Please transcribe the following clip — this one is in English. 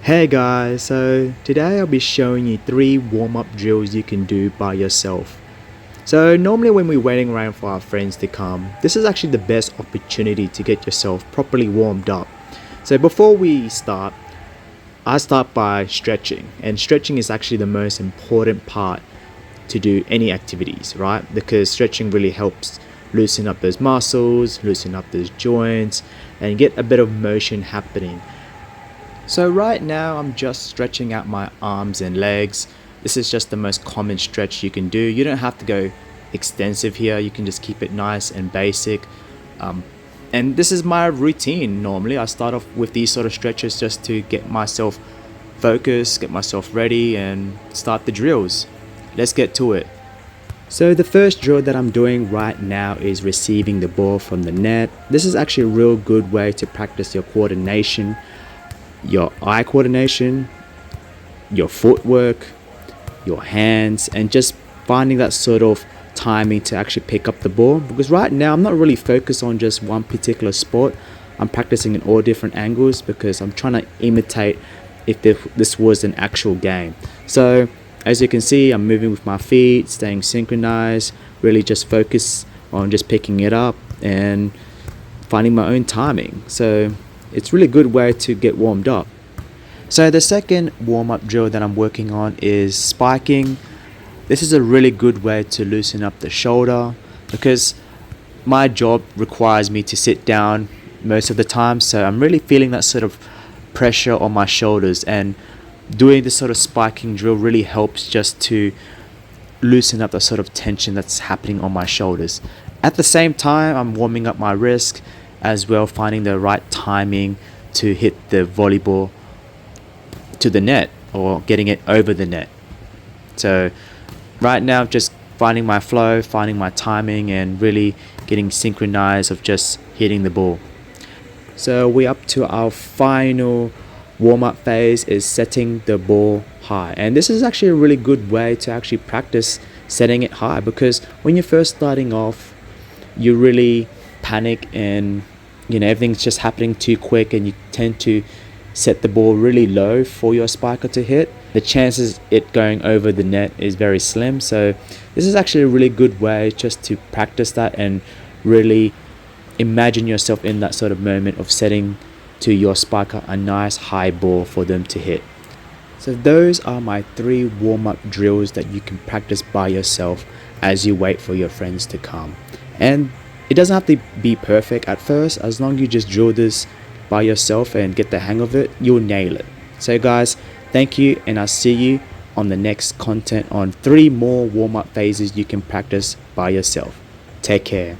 Hey guys, so today I'll be showing you 3 warm-up drills you can do by yourself. So normally when we're waiting around for our friends to come, this is actually the best opportunity to get yourself properly warmed up. So before we start, I start by stretching, and stretching is actually the most important part to do any activities, right? Because stretching really helps loosen up those muscles, loosen up those joints, and get a bit of motion happening. So right now I'm just stretching out my arms and legs. This is just the most common stretch you can do. You don't have to go extensive here. You can just keep it nice and basic. And this is my routine normally. I start off with these sort of stretches just to get myself focused, get myself ready and start the drills. Let's get to it. So the first drill that I'm doing right now is receiving the ball from the net. This is actually a real good way to practice your coordination, your eye coordination, your footwork, your hands, and just finding that sort of timing to actually pick up the ball. Because right now I'm not really focused on just one particular sport. I'm practicing in all different angles because I'm trying to imitate if this was an actual game. So as you can see, I'm moving with my feet, staying synchronized, really just focus on just picking it up and finding my own timing. So it's really good way to get warmed up. So the second warm-up drill that I'm working on is spiking. This is a really good way to loosen up the shoulder because my job requires me to sit down most of the time, so I'm really feeling that sort of pressure on my shoulders, and doing this sort of spiking drill really helps just to loosen up the sort of tension that's happening on my shoulders. At the same time, I'm warming up my wrist as well, finding the right timing to hit the volleyball to the net or getting it over the net. So right now, just finding my flow, finding my timing, and really getting synchronized of just hitting the ball. So we're up to our final warm-up phase, is setting the ball high, and this is actually a really good way to actually practice setting it high, because when you're first starting off you really panic and everything's just happening too quick, and you tend to set the ball really low for your spiker to hit. The chances it going over the net is very slim, so this is actually a really good way just to practice that and really imagine yourself in that sort of moment of setting to your spiker a nice high ball for them to hit. So those are my 3 warm-up drills that you can practice by yourself as you wait for your friends to come. And it doesn't have to be perfect at first. As long as you just drill this by yourself and get the hang of it, you'll nail it. So guys, thank you, and I'll see you on the next content on 3 more warm-up phases you can practice by yourself. Take care.